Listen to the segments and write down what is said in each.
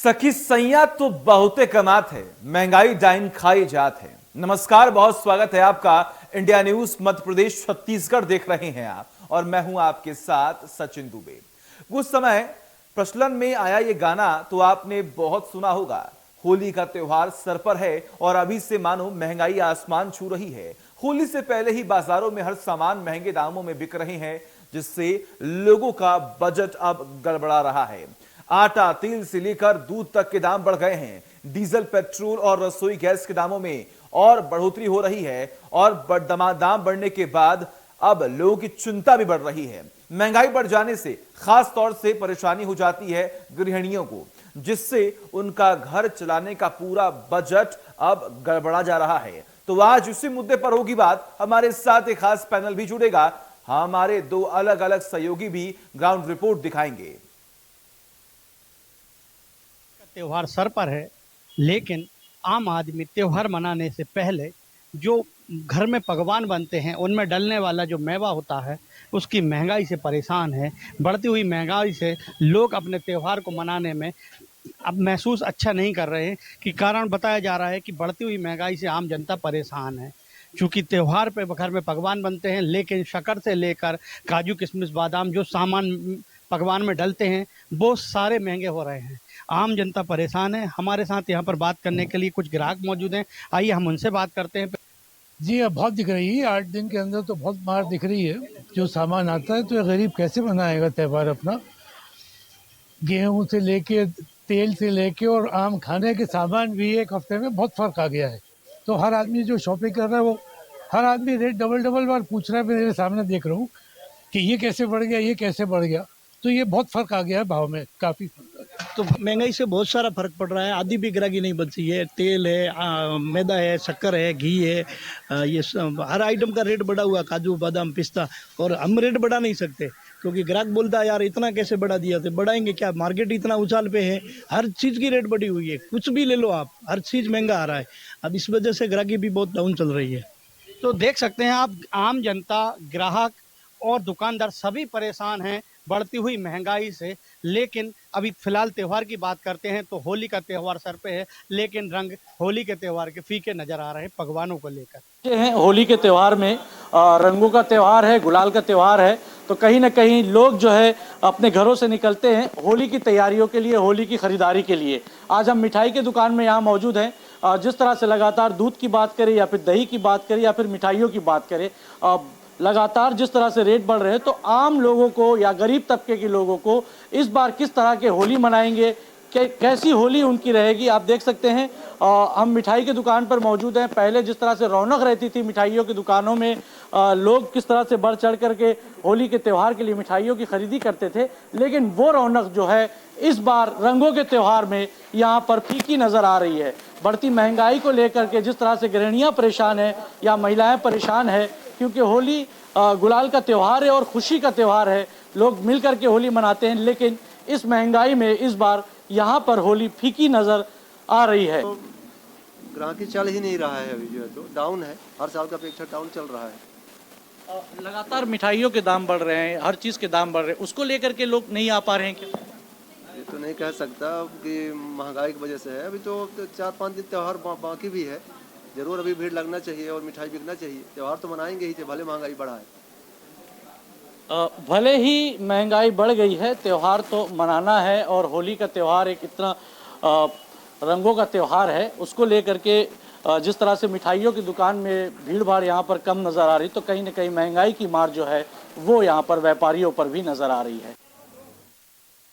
सखी सैया तो बहुते कमात है, महंगाई डाइन खाई जात है। नमस्कार, बहुत स्वागत है आपका। इंडिया न्यूज मध्य प्रदेश छत्तीसगढ़ देख रहे हैं आप और मैं हूं आपके साथ सचिन दुबे। कुछ समय प्रचलन में आया ये गाना तो आपने बहुत सुना होगा। होली का त्योहार सर पर है और अभी से मानो महंगाई आसमान छू रही है। होली से पहले ही बाजारों में हर सामान महंगे दामों में बिक रहे हैं, जिससे लोगों का बजट अब गड़बड़ा रहा है। आटा, तेल से लेकर दूध तक के दाम बढ़ गए हैं। डीजल, पेट्रोल और रसोई गैस के दामों में और बढ़ोतरी हो रही है और दाम बढ़ने के बाद अब लोगों की चिंता भी बढ़ रही है। महंगाई बढ़ जाने से खास तौर से परेशानी हो जाती है गृहिणियों को, जिससे उनका घर चलाने का पूरा बजट अब गड़बड़ा जा रहा है। तो आज इसी मुद्दे पर होगी बात। हमारे साथ एक खास पैनल भी जुड़ेगा। हमारे दो अलग अलग सहयोगी भी ग्राउंड रिपोर्ट दिखाएंगे। त्योहार सर पर है, लेकिन आम आदमी त्योहार मनाने से पहले जो घर में पकवान बनते हैं उनमें डलने वाला जो मेवा होता है उसकी महंगाई से परेशान है। बढ़ती हुई महंगाई से लोग अपने त्योहार को मनाने में अब महसूस अच्छा नहीं कर रहे हैं कि कारण बताया जा रहा है कि बढ़ती हुई महंगाई से आम जनता परेशान है। चूँकि त्योहार पे घर में पकवान बनते हैं, लेकिन शक्कर से लेकर काजू किशमिश बादाम जो सामान पकवान में डलते हैं वो सारे महंगे हो रहे हैं। आम जनता परेशान है। हमारे साथ यहाँ पर बात करने के लिए कुछ ग्राहक मौजूद हैं। आइए हम उनसे बात करते हैं। जी अब बहुत दिख रही है, 8 दिन के अंदर तो बहुत मार दिख रही है। जो सामान आता है तो ये गरीब कैसे मनाएगा त्यौहार अपना। गेहूं से लेके तेल से लेके और आम खाने के सामान भी एक हफ्ते में बहुत फर्क आ गया है। तो हर आदमी जो शॉपिंग कर रहा है वो हर आदमी रेट डबल डबल बार पूछ रहा है। मेरे सामने देख रहा हूँ कि ये कैसे बढ़ गया, ये कैसे बढ़ गया। तो ये बहुत फर्क आ गया है भाव में, काफ़ी फर्क। तो महंगाई से बहुत सारा फर्क पड़ रहा है। आधी भी ग्राहकी नहीं बची है। तेल है, मैदा है, शक्कर है, घी है, ये हर आइटम का रेट बढ़ा हुआ, काजू बादाम पिस्ता। और हम रेट बढ़ा नहीं सकते क्योंकि ग्राहक बोलता है यार इतना कैसे बढ़ा दिया, तो बढ़ाएंगे क्या, मार्केट इतना उछाल पे है, हर चीज़ की रेट बढ़ी हुई है। कुछ भी ले लो आप, हर चीज़ महंगा आ रहा है। अब इस वजह से ग्राहकी भी बहुत डाउन चल रही है। तो देख सकते हैं आप, आम जनता, ग्राहक और दुकानदार सभी परेशान हैं बढ़ती हुई महंगाई से। लेकिन अभी फिलहाल त्योहार की बात करते हैं तो होली का त्योहार सर पे है, लेकिन रंग होली के त्योहार के फीके नजर आ रहे हैं पकवानों को लेकर। हैं होली के त्यौहार में रंगों का त्यौहार है, गुलाल का त्यौहार है। तो कहीं ना कहीं लोग जो है अपने घरों से निकलते हैं होली की तैयारियों के लिए, होली की खरीदारी के लिए। आज हम मिठाई की दुकान में यहाँ मौजूद हैं। जिस तरह से लगातार दूध की बात करें या फिर दही की बात करें या फिर मिठाइयों की बात करें, लगातार जिस तरह से रेट बढ़ रहे हैं, तो आम लोगों को या गरीब तबके के लोगों को इस बार किस तरह के होली मनाएंगे, कैसी होली उनकी रहेगी, आप देख सकते हैं। हम मिठाई की दुकान पर मौजूद हैं। पहले जिस तरह से रौनक रहती थी मिठाइयों की दुकानों में, लोग किस तरह से बढ़ चढ़ करके होली के त्यौहार के लिए मिठाइयों की खरीदी करते थे, लेकिन वो रौनक जो है इस बार रंगों के त्यौहार में यहाँ पर फीकी नजर आ रही है। बढ़ती महंगाई को लेकर के जिस तरह से गृहिणियाँ परेशान है या महिलाएं परेशान है, क्योंकि होली गुलाल का त्यौहार है और खुशी का त्यौहार है, लोग मिल करके होली मनाते हैं। लेकिन इस महंगाई में इस बार यहाँ पर होली फीकी नजर आ रही है। तो ग्राहकी चल ही नहीं रहा है, अभी जो है तो डाउन है, हर साल का अपेक्षा डाउन चल रहा है। लगातार मिठाइयों के दाम बढ़ रहे हैं, हर चीज़ के दाम बढ़ रहे हैं, उसको लेकर के लोग नहीं आ पा रहे हैं क्या? ये तो नहीं कह सकता कि महंगाई की वजह से है। अभी तो 4-5 दिन त्यौहार बाकी भी है। जरूर अभी भीड़ लगना चाहिए और मिठाई बिकना चाहिए। त्यौहार तो मनाएंगे ही थे, भले महंगाई बढ़ा है। भले ही महंगाई बढ़ गई है, त्यौहार तो मनाना है। और होली का त्यौहार एक इतना रंगों का त्यौहार है, उसको लेकर के जिस तरह से मिठाइयों की दुकान में भीड़ भाड़ यहाँ पर कम नज़र आ रही, तो कहीं ना कहीं महंगाई की मार जो है वो यहाँ पर व्यापारियों पर भी नज़र आ रही है।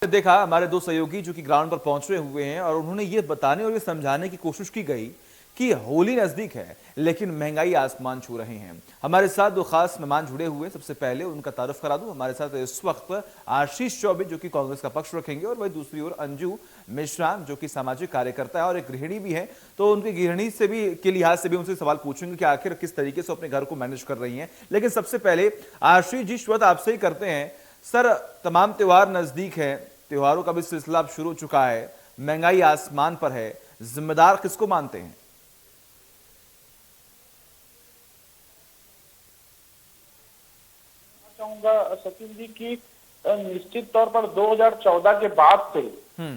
देखा हमारे दो सहयोगी जो कि ग्राउंड पर पहुंचे हुए हैं और उन्होंने ये बताने और ये समझाने की कोशिश की गई कि होली नजदीक है लेकिन महंगाई आसमान छू रहे हैं। हमारे साथ दो खास मेहमान जुड़े हुए, सबसे पहले उनका तारुफ करा दूं। हमारे साथ इस वक्त आशीष चौबे जो कि कांग्रेस का पक्ष रखेंगे, और वही दूसरी ओर अंजू मिश्रान जो कि सामाजिक कार्यकर्ता है और एक गृहिणी भी है। तो उनकी गृहिणी से भी के लिहाज से भी उनसे सवाल पूछेंगे कि आखिर किस तरीके से अपने घर को मैनेज कर रही हैं। लेकिन सबसे पहले आशीष जी, शुरुआत आपसे ही करते हैं। सर, तमाम त्योहार नजदीक है, त्योहारों का भी सिलसिला अब शुरू हो चुका है, महंगाई आसमान पर है, जिम्मेदार किसको मानते हैं? चाहूंगा सचिन जी की निश्चित तौर पर 2014 के बाद से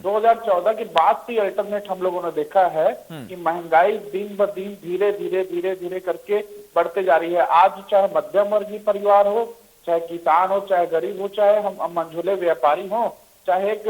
2014 के बाद से अल्टरनेट हम लोगों ने देखा है कि महंगाई दिन ब दिन धीरे धीरे धीरे धीरे करके बढ़ते जा रही है। आज चाहे मध्यम वर्गीय परिवार हो, चाहे किसान हो, चाहे गरीब हो, चाहे हम मंझोले व्यापारी हो, चाहे एक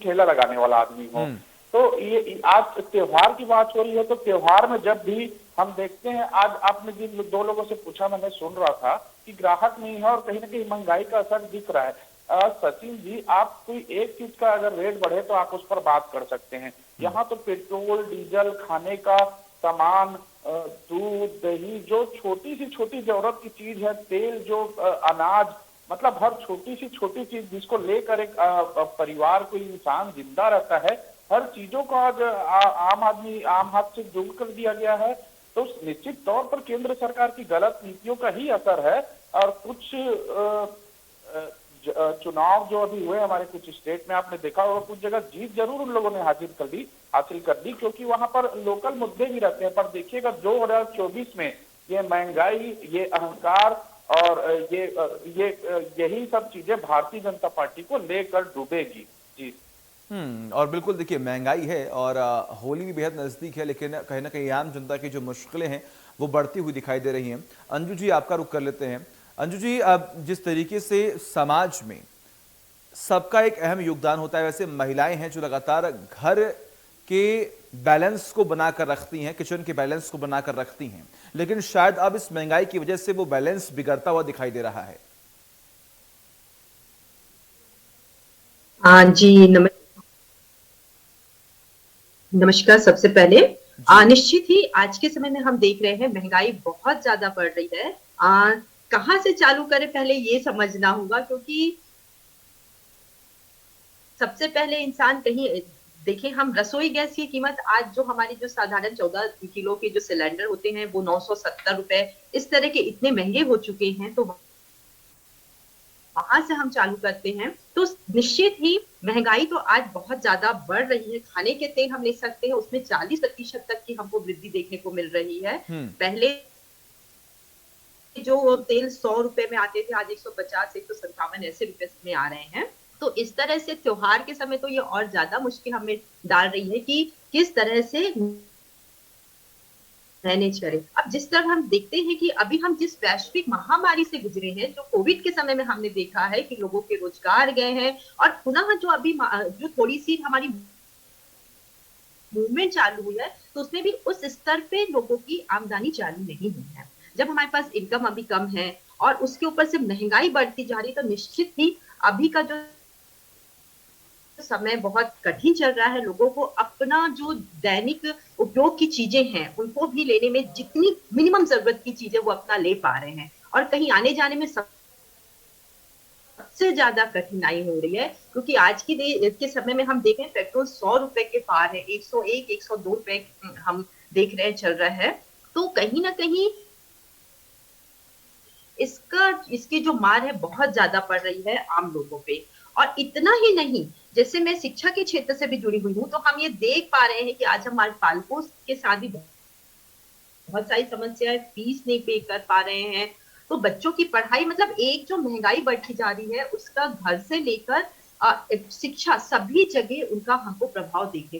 ठेला लगाने वाला आदमी हो, तो ये आज त्योहार की बात हो रही है। तो त्योहार में जब भी हम देखते हैं, आज आपने जिन दो लोगों से पूछा, मैंने सुन रहा था कि ग्राहक नहीं है और कहीं ना कहीं महंगाई का असर दिख रहा है। सचिन जी, आप कोई एक चीज का अगर रेट बढ़े तो आप उस पर बात कर सकते हैं। यहाँ तो पेट्रोल, डीजल, खाने का सामान, दूध, दही, जो छोटी सी छोटी जरूरत की चीज है, तेल, जो अनाज, मतलब हर छोटी सी छोटी चीज जिसको लेकर एक परिवार, कोई इंसान जिंदा रहता है, हर चीजों को आज आम आदमी आम हाथ से जुड़ कर दिया गया है। तो निश्चित तौर पर केंद्र सरकार की गलत नीतियों का ही असर है। और कुछ चुनाव जो अभी हुए हमारे कुछ स्टेट में, आपने देखा होगा कुछ जगह जीत जरूर उन लोगों ने हासिल कर दी, क्योंकि वहां पर लोकल मुद्दे भी रहते हैं। पर देखिएगा 2024 में ये महंगाई, ये अहंकार और यही सब चीजें भारतीय जनता पार्टी को लेकर डूबेगी। जी और बिल्कुल देखिए, महंगाई है और होली भी बेहद नजदीक है, लेकिन कहीं ना कहीं आम जनता की जो मुश्किलें हैं वो बढ़ती हुई दिखाई दे रही हैं। अंजू जी, आपका रुख कर लेते हैं। अंजू जी, अब जिस तरीके से समाज में सबका एक अहम योगदान होता है, वैसे महिलाएं हैं जो लगातार घर के बैलेंस को बनाकर रखती हैं, किचन के बैलेंस को बनाकर रखती हैं, लेकिन शायद अब इस महंगाई की वजह से वो बैलेंस बिगड़ता हुआ दिखाई दे रहा है। हाँ जी, नमस्कार। सबसे पहले निश्चित ही आज के समय में हम देख रहे हैं महंगाई बहुत ज्यादा बढ़ रही है। कहाँ से चालू करें, पहले ये समझना होगा, क्योंकि सबसे पहले इंसान कहीं देखिए, हम रसोई गैस की कीमत आज जो हमारी जो साधारण 14 किलो के जो सिलेंडर होते हैं वो 970 रुपए इस तरह के इतने महंगे हो चुके हैं। तो वहां से हम चालू करते हैं तो निश्चित ही महंगाई तो आज बहुत ज्यादा बढ़ रही है। खाने के तेल हम ले सकते हैं, उसमें 40% तक की हमको वृद्धि देखने को मिल रही है। पहले जो तेल 100 रुपए में आते थे, आज 150, 157 ऐसे रुपए में आ रहे हैं। तो इस तरह से त्योहार के समय तो ये और ज्यादा मुश्किल हमें डाल रही है कि किस तरह से मैनेज करें। अब जिस तरह हम देखते हैं कि अभी हम जिस वैश्विक महामारी से गुजरे हैं, जो कोविड के समय में हमने देखा है कि लोगों के रोजगार गए हैं, और पुनः जो अभी जो थोड़ी सी हमारी मूवमेंट चालू हुई है, तो उसमें भी उस स्तर पे लोगों की आमदनी चालू नहीं हुई है। जब हमारे पास इनकम अभी कम है और उसके ऊपर से महंगाई बढ़ती जा रही है, तो निश्चित ही अभी का जो समय बहुत कठिन चल रहा है। लोगों को अपना जो दैनिक उपयोग की चीजें हैं उनको भी लेने में जितनी मिनिमम जरूरत की चीजें वो अपना ले पा रहे हैं, और कहीं आने जाने में सबसे ज्यादा कठिनाई हो रही है, क्योंकि आज के समय में हम देखें पेट्रोल 100 रुपए के पार है, 101, 102 रुपए हम देख रहे हैं चल रहा है। तो कहीं ना कहीं इसकी जो मार है बहुत ज्यादा पड़ रही है आम लोगों पे। और इतना ही नहीं, जैसे मैं शिक्षा के क्षेत्र से भी जुड़ी हुई हूँ, तो हम ये देख पा रहे हैं कि आज हमारे पालकों के साथ भी बहुत सारी समस्याएं, फीस नहीं पे कर पा रहे हैं, तो बच्चों की पढ़ाई, मतलब एक जो महंगाई बढ़ती जा रही है उसका घर से लेकर शिक्षा सभी जगह उनका हमको प्रभाव देखने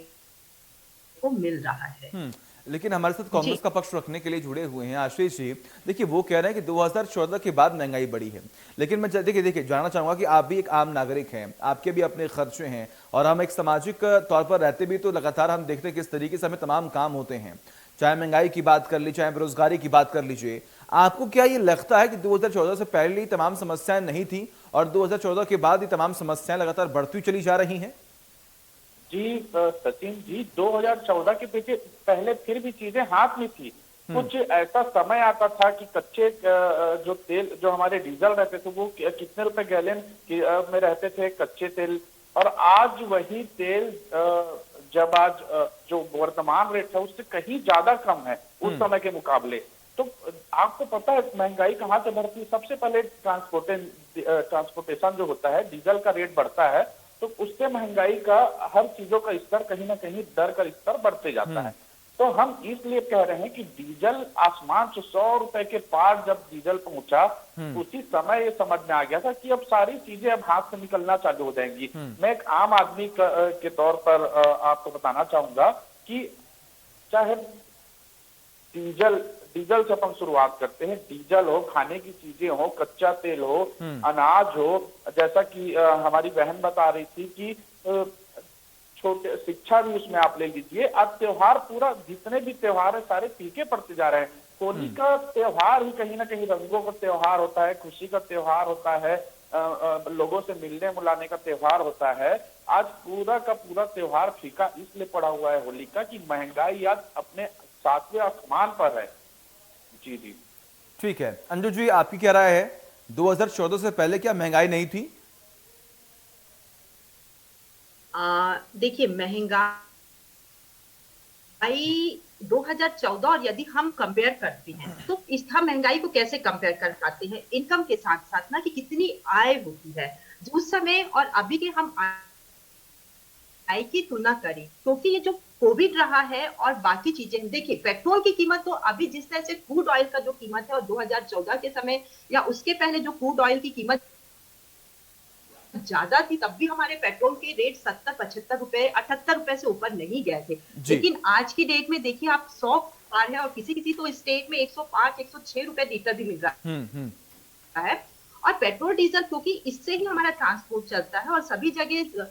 को मिल रहा है। लेकिन हमारे साथ कांग्रेस का पक्ष रखने के लिए जुड़े हुए हैं आशीष जी। देखिए, वो कह रहे हैं कि 2014 के बाद महंगाई बढ़ी है, लेकिन मैं देखिए जानना चाहूंगा कि आप भी एक आम नागरिक हैं, आपके भी अपने खर्चे हैं, और हम एक सामाजिक तौर पर रहते भी तो लगातार हम देखते हैं किस तरीके से हमें तमाम काम होते हैं, चाहे महंगाई की बात कर लीजिए, चाहे बेरोजगारी की बात कर लीजिए। आपको क्या ये लगता है कि 2014 से पहले ही तमाम समस्याएं नहीं थी और 2014 के बाद ही तमाम समस्याएं लगातार बढ़ती चली जा रही हैं? जी सचिन जी, 2014 के पीछे पहले फिर भी चीजें हाथ में थी। कुछ ऐसा समय आता था कि कच्चे जो तेल, जो हमारे डीजल रहते थे, वो कितने रुपए गैलन में रहते थे कच्चे तेल, और आज वही तेल जब आज जो वर्तमान रेट है उससे कहीं ज्यादा कम है उस समय के मुकाबले। तो आपको पता है महंगाई कहाँ से बढ़ती है? सबसे पहले ट्रांसपोर्टेशन जो होता है, डीजल का रेट बढ़ता है, तो उससे महंगाई का हर चीजों का स्तर कहीं ना कहीं दर का स्तर बढ़ते जाता है। तो हम इसलिए कह रहे हैं कि डीजल आसमान से 100 रुपए के पार जब डीजल पहुंचा, उसी समय ये समझ में आ गया था कि अब सारी चीजें अब हाथ से निकलना चालू हो जाएंगी। मैं एक आम आदमी के तौर पर आपको बताना चाहूंगा कि चाहे डीजल से अपन शुरुआत करते हैं, डीजल हो, खाने की चीजें हो, कच्चा तेल हो, अनाज हो, जैसा कि हमारी बहन बता रही थी कि छोटे शिक्षा भी उसमें आप ले लीजिए। अब त्योहार पूरा, जितने भी त्योहार है सारे फीके पड़ते जा रहे हैं। होली का त्योहार ही कहीं ना कहीं रंगों का त्योहार होता है, खुशी का त्योहार होता है, लोगों से मिलने मुलाने का त्योहार होता है। आज पूरा का पूरा त्योहार फीका इसलिए पड़ा हुआ है होली का कि महंगाई आज अपने 7वें आसमान पर है। जी जी ठीक है, अंजू जी आपकी क्या राय है? 2014 से पहले क्या महंगाई नहीं थी? देखिए, महंगाई 2014 और यदि हम कंपेयर करते हैं तो इस हम महंगाई को कैसे कंपेयर कर पाते हैं इनकम के साथ साथ ना, कि कितनी आय होती है उस समय और अभी के हम आय की तुलना करें, क्योंकि ये जो कोविड रहा है और बाकी चीजें, देखिए पेट्रोल की कीमत तो अभी जिस तरह से क्रूड ऑयल का जो कीमत है और 2014 के समय या उसके पहले जो क्रूड ऑयल की कीमत ज्यादा थी, तब भी हमारे पेट्रोल के रेट 70-75 रुपए 78 रुपए से ऊपर नहीं गए थे। लेकिन आज की डेट में देखिए आप 100 पार है और किसी किसी तो स्टेट में 105-106 रुपए लीटर भी मिल रहा है। और पेट्रोल डीजल, क्योंकि इससे ही हमारा ट्रांसपोर्ट चलता है और सभी जगह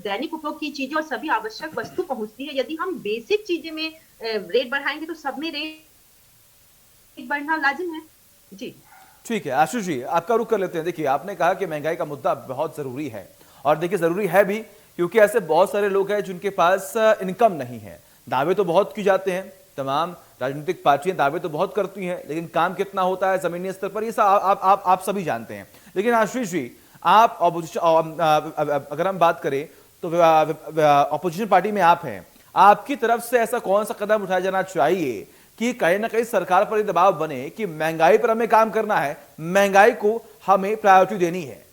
दैनिक उपयोग की चीजें और सभी आवश्यक वस्तु पहुंचती है। यदि हम बेसिक चीजें में रेट बढ़ाएंगे तो सब में रेट बढ़ना लाजिम है। जी ठीक है, आशीष जी आपका रुख कर लेते हैं। देखिए, आपने कहा कि महंगाई का मुद्दा बहुत जरूरी है, और देखिए जरूरी है भी क्योंकि ऐसे बहुत सारे लोग हैं जिनके पास इनकम नहीं है। दावे तो बहुत की जाते हैं, तमाम राजनीतिक पार्टियां दावे तो बहुत करती हैं, लेकिन काम कितना होता है जमीनी स्तर पर, ये सब आप सभी जानते हैं। लेकिन आशीष जी, आप अगर हम बात करें तो ऑपोजिशन पार्टी में आप हैं, आपकी तरफ से ऐसा कौन सा कदम उठाया जाना चाहिए कि कहीं ना कहीं सरकार पर दबाव बने कि महंगाई पर हमें काम करना है, महंगाई को हमें प्रायोरिटी देनी है?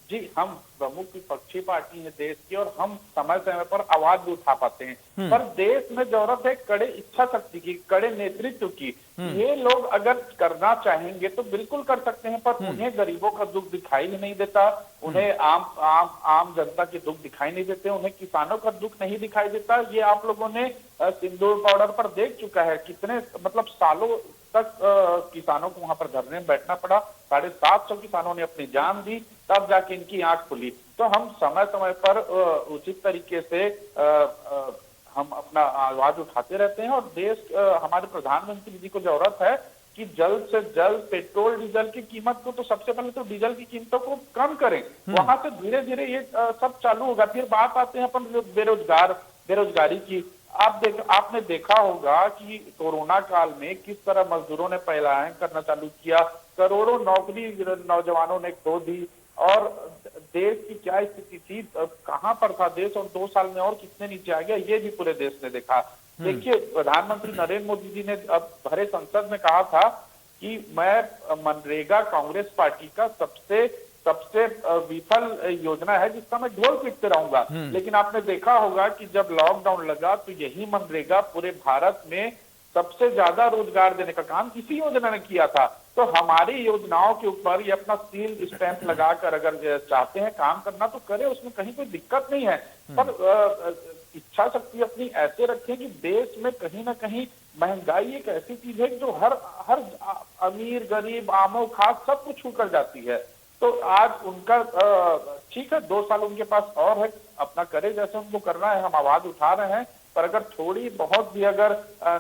जी, हम प्रमुख विपक्षी पार्टी है देश की और हम समय समय पर आवाज भी उठा पाते हैं, पर देश में जरूरत है कड़े इच्छा शक्ति की, कड़े नेतृत्व की। ये लोग अगर करना चाहेंगे तो बिल्कुल कर सकते हैं, पर उन्हें गरीबों का दुख दिखाई ही नहीं देता, उन्हें आम जनता के दुख दिखाई नहीं देते, उन्हें किसानों का दुख नहीं दिखाई देता। ये आप लोगों ने सिंदूर पाउडर पर देख चुका है, कितने मतलब सालों तक किसानों को वहां पर धरने में बैठना पड़ा। 750 किसानों ने अपनी जान दी, तब जाके इनकी आंख खुली। तो हम समय समय पर उचित तरीके से हम अपना आवाज उठाते रहते हैं, और देश हमारे प्रधानमंत्री जी को जरूरत है कि जल्द से जल्द पेट्रोल डीजल की कीमत को, तो सबसे पहले तो डीजल की कीमतों को कम करें, वहां से धीरे धीरे ये सब चालू होगा। फिर बात आते हैं अपन बेरोजगारी की। आपने देखा होगा कि कोरोना काल में किस तरह मजदूरों ने पलायन करना चालू किया, करोड़ों नौकरी नौजवानों ने खो दी, और देश की क्या स्थिति थी, कहां पर था देश, और 2 साल में और कितने नीचे आ गया, ये भी पूरे देश ने देखा। देखिए, प्रधानमंत्री नरेंद्र मोदी जी ने अब भरे संसद में कहा था कि मैं मनरेगा कांग्रेस पार्टी का सबसे विफल योजना है जिसका मैं ढोल पीटते रहूंगा। लेकिन आपने देखा होगा कि जब लॉकडाउन लगा तो यही मनरेगा पूरे भारत में सबसे ज्यादा रोजगार देने का काम किसी योजना ने किया था। तो हमारी योजनाओं के ऊपर ये अपना सील स्टैंप लगाकर अगर चाहते हैं काम करना तो करें, उसमें कहीं कोई दिक्कत नहीं है, पर इच्छा शक्ति अपनी ऐसे रखें कि देश में कहीं ना कहीं महंगाई एक ऐसी चीज है जो हर अमीर गरीब आमो खास सबको छू कर जाती है। तो आज उनका ठीक है, 2 साल उनके पास और है, अपना करे जैसे उनको करना है, हम आवाज उठा रहे हैं, पर अगर थोड़ी बहुत भी अगर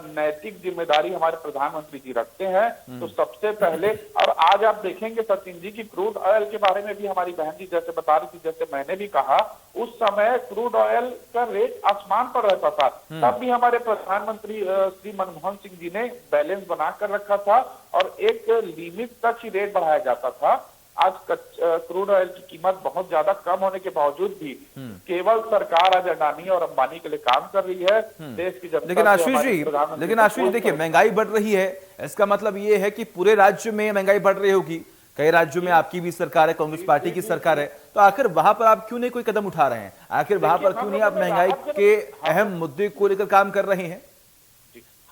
नैतिक जिम्मेदारी हमारे प्रधानमंत्री जी रखते हैं तो सबसे पहले, और आज आप देखेंगे सचिन जी की क्रूड ऑयल के बारे में भी हमारी बहन जी जैसे बता रही थी, जैसे मैंने भी कहा, उस समय क्रूड ऑयल का रेट आसमान पर रहता था, तब भी हमारे प्रधानमंत्री श्री मनमोहन सिंह जी ने बैलेंस बना कर रखा था और एक लिमिट तक ही रेट बढ़ाया जाता था। आज क्रूड ऑयल की कीमत बहुत ज्यादा कम होने के बावजूद भी केवल सरकार आज अडानी और अंबानी के लिए काम कर रही है, देश की जनता। लेकिन आशीष जी देखिए, महंगाई बढ़ रही है, इसका मतलब ये है कि पूरे राज्य में महंगाई बढ़ रही होगी। कई राज्यों में आपकी भी सरकार है, कांग्रेस पार्टी की सरकार है, तो आखिर वहां पर आप क्यों नहीं कोई कदम उठा रहे हैं? आखिर वहां पर क्यों नहीं आप महंगाई के अहम मुद्दे को लेकर काम कर रहे हैं?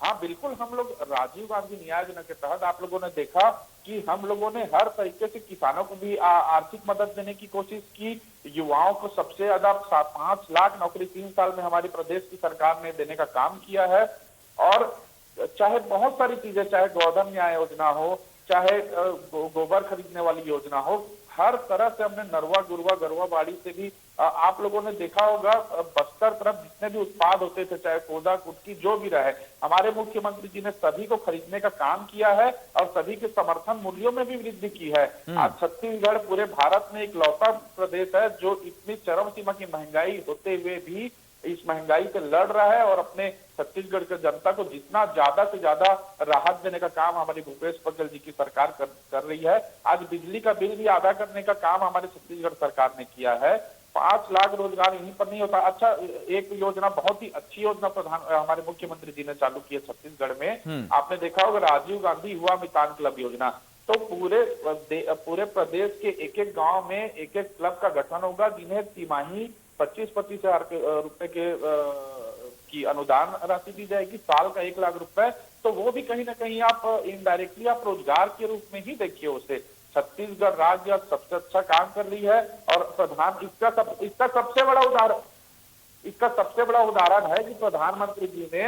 हाँ बिल्कुल, हम लोग राजीव गांधी न्याय योजना के तहत आप लोगों ने देखा कि हम लोगों ने हर तरीके से किसानों को भी आर्थिक मदद देने की कोशिश की। युवाओं को सबसे ज्यादा 5 लाख नौकरी 3 साल में हमारी प्रदेश की सरकार ने देने का काम किया है। और चाहे बहुत सारी चीजें, चाहे गोधन न्याय योजना हो, चाहे गोबर खरीदने वाली योजना हो, हर तरह से हमने नरवा गुरवा गरवा बाड़ी से भी आप लोगों ने देखा होगा बस्तर तरफ जितने भी उत्पाद होते थे, चाहे कोदा कुटकी जो भी रहे, हमारे मुख्यमंत्री जी ने सभी को खरीदने का काम किया है और सभी के समर्थन मूल्यों में भी वृद्धि की है। आज छत्तीसगढ़ पूरे भारत में इकलौता प्रदेश है जो इतनी चरम सीमा की महंगाई होते हुए भी इस महंगाई से लड़ रहा है और अपने छत्तीसगढ़ की जनता को जितना ज्यादा से ज्यादा राहत देने का काम हमारी भूपेश बघेल जी की सरकार कर रही है। आज बिजली का बिल भी अदा करने का काम हमारे छत्तीसगढ़ सरकार ने किया है। 5 लाख रोजगार यहीं पर नहीं होता। अच्छा, एक योजना, बहुत ही अच्छी योजना हमारे मुख्यमंत्री जी ने चालू की है छत्तीसगढ़ में। आपने देखा होगा राजीव गांधी युवा मितान क्लब योजना। तो पूरे प्रदेश के एक एक गांव में एक एक क्लब का गठन होगा जिन्हें तिमाही 25-25 हजार रुपए की अनुदान राशि दी जाएगी, साल का 1 लाख रुपए। तो वो भी कहीं ना कहीं आप इनडायरेक्टली आप रोजगार के रूप में ही देखिए उसे। छत्तीसगढ़ राज्य सबसे अच्छा काम कर रही है और इसका सबसे बड़ा उदाहरण है कि प्रधानमंत्री जी ने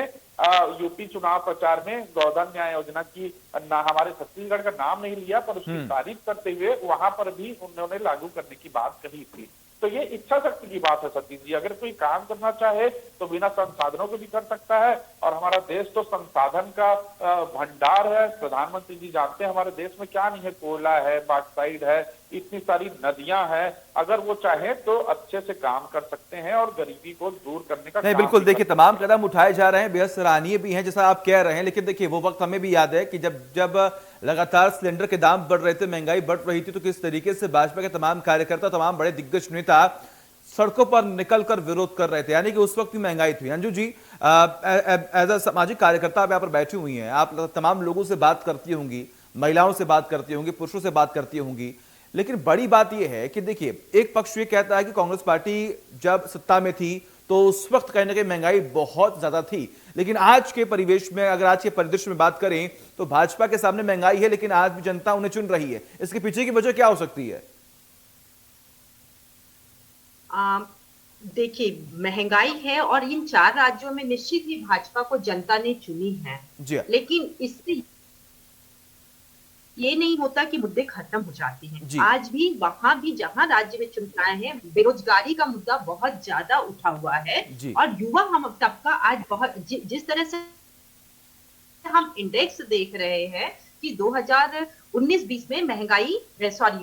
यूपी चुनाव प्रचार में गोधन न्याय योजना की हमारे छत्तीसगढ़ का नाम नहीं लिया, पर उसकी तारीफ करते हुए वहां पर भी उन्होंने लागू करने की बात कही थी। तो ये इच्छा शक्ति की बात है सतीश जी। अगर कोई काम करना चाहे तो बिना संसाधनों के भी कर सकता है और हमारा देश तो संसाधन का भंडार है। प्रधानमंत्री जी जानते हैं हमारे देश में क्या नहीं है, कोयला है, बॉक्साइट है, इतनी सारी नदियां हैं। अगर वो चाहे तो अच्छे से काम कर सकते हैं और गरीबी को दूर करने का नहीं, बिल्कुल देखिए तमाम कदम उठाए जा रहे हैं, बेहद सराहनीय भी हैं जैसा आप कह रहे हैं। लेकिन देखिए वो वक्त हमें भी याद है कि जब लगातार सिलेंडर के दाम बढ़ रहे थे, महंगाई बढ़ रही थी, तो किस तरीके से भाजपा के तमाम कार्यकर्ता, तमाम बड़े दिग्गज नेता सड़कों पर निकलकर विरोध कर रहे थे। यानी कि उस वक्त भी महंगाई थी। अंजू जी, एज अ सामाजिक कार्यकर्ता आप यहाँ पर बैठी हुई हैं, आप तमाम लोगों से बात करती होंगी, महिलाओं से बात करती होंगी, पुरुषों से बात करती होंगी। लेकिन बड़ी बात यह है कि देखिए एक पक्ष ये कहता है कि कांग्रेस पार्टी जब सत्ता में थी तो उस वक्त कहीं ना कहीं महंगाई बहुत ज्यादा थी, लेकिन आज के परिवेश में, अगर आज के परिदृश्य में बात करें तो भाजपा के सामने महंगाई है लेकिन आज भी जनता उन्हें चुन रही है। इसके पीछे की वजह क्या हो सकती है? देखिए, महंगाई है और इन 4 राज्यों में निश्चित ही भाजपा को जनता ने चुनी है जी, लेकिन इससे ये नहीं होता कि मुद्दे खत्म हो जाते हैं। आज भी वहां भी जहां राज्य में चुनाव है, बेरोजगारी का मुद्दा बहुत ज्यादा उठा हुआ है और युवा हम तबका आज बहुत जिस तरह से हम इंडेक्स देख रहे हैं कि 2019-20 में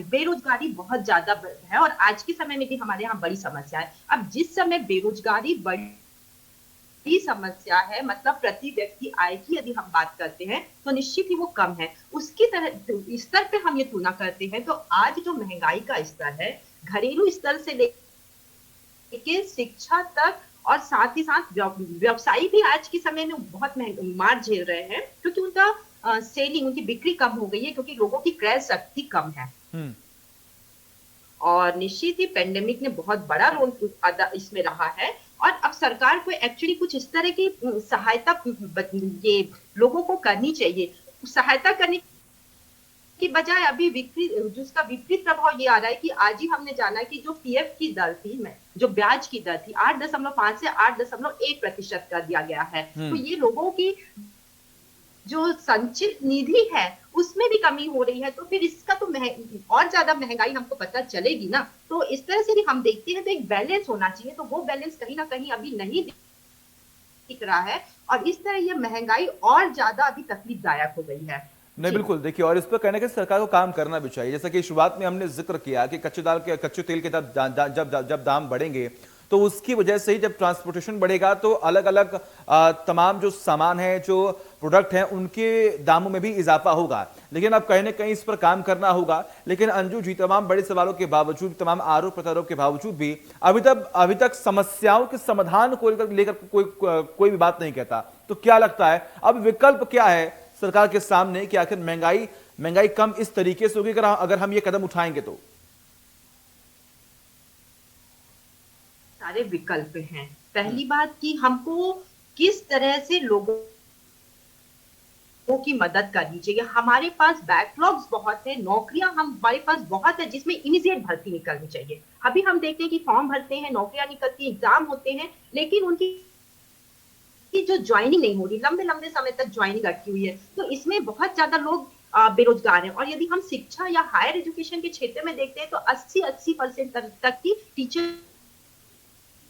बेरोजगारी बहुत ज्यादा है और आज के समय में भी हमारे यहाँ बड़ी समस्या है। अब जिस समय बेरोजगारी बड़ी समस्या है, मतलब प्रति व्यक्ति आय की यदि हम बात करते हैं तो निश्चित ही वो कम है। उसकी तरह स्तर पे हम ये तुलना करते हैं तो आज जो महंगाई का स्तर है, घरेलू स्तर से लेके शिक्षा तक और साथ ही साथ व्यवसायी भी आज के समय में बहुत मार झेल रहे हैं क्योंकि उनका सेलिंग, उनकी बिक्री कम हो गई है क्योंकि लोगों की क्रय शक्ति कम है। और निश्चित ही पेंडेमिक ने बहुत बड़ा रोल इसमें रहा है और अब सरकार को एक्चुअली कुछ इस तरह की सहायता ये लोगों को करनी चाहिए। सहायता करने की बजाय अभी जिसका विपरीत प्रभाव ये आ रहा है कि आज ही हमने जाना कि जो पीएफ की दर थी, जो ब्याज की दर थी 8.5 से 8.1% कर दिया गया है। तो ये लोगों की जो संचित निधि है उसमें भी कमी हो रही है, तो फिर इसका तो और ज्यादा महंगाई हमको पता चलेगी ना। तो इस तरह से भी हम देखते हैं तो एक बैलेंस होना चाहिए, तो वो बैलेंस कहीं ना कहीं अभी नहीं दिख रहा है और इस तरह ये महंगाई और ज्यादा अभी तकलीफदायक हो गई है। नहीं, बिल्कुल देखिए, और इस पर कहने के सरकार को काम करना भी चाहिए। जैसा कि शुरुआत में हमने जिक्र किया कि कच्चे तेल के जब दाम बढ़ेंगे तो उसकी वजह से ही जब ट्रांसपोर्टेशन बढ़ेगा तो अलग अलग तमाम जो सामान है, जो प्रोडक्ट हैं, उनके दामों में भी इजाफा होगा। लेकिन अब कहीं ना कहीं इस पर काम करना होगा। लेकिन अंजू जी, तमाम बड़े सवालों के बावजूद, तमाम आरोप प्रत्यारोप के बावजूद भी अभी तक समस्याओं के समाधान को लेकर कोई भी बात नहीं कहता। तो क्या लगता है अब विकल्प क्या है सरकार के सामने कि आखिर महंगाई कम इस तरीके से होगी अगर हम ये कदम उठाएंगे तो? सारे विकल्प हैं। पहली बात कि हमको किस तरह से लोगों की मदद करनी चाहिए। हमारे पास बैकलॉग्स बहुत है, नौकरियां हमारे पास बहुत है जिसमें इमीडिएट भर्ती निकलनी चाहिए। अभी हम देखते हैं कि फॉर्म भरते हैं, नौकरियां निकलती, एग्जाम होते हैं, लेकिन उनकी जो ज्वाइनिंग नहीं हो रही, लंबे लंबे समय तक ज्वाइनिंग अटकी हुई है। तो इसमें बहुत ज्यादा लोग बेरोजगार हैं। और यदि हम शिक्षा या हायर एजुकेशन के क्षेत्र में देखते हैं तो 80% तक की टीचर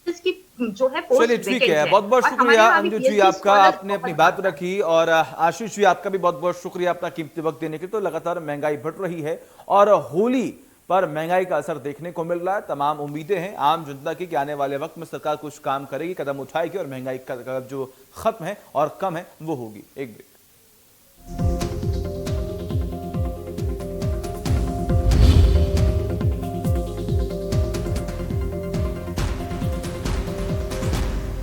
की जो है पोस्ट चलिए ठीक है, बहुत बहुत शुक्रिया अंजू जी आपका, आपने अपनी बात रखी। और आशीष जी आपका भी बहुत बहुत शुक्रिया अपना कीमती वक्त देने के। तो लगातार महंगाई बढ़ रही है और होली पर महंगाई का असर देखने को मिल रहा है। तमाम उम्मीदें हैं आम जनता की कि आने वाले वक्त में सरकार कुछ काम करेगी, कदम उठाएगी और महंगाई का जो खत्म है और कम है वो होगी। एक ब्रेक।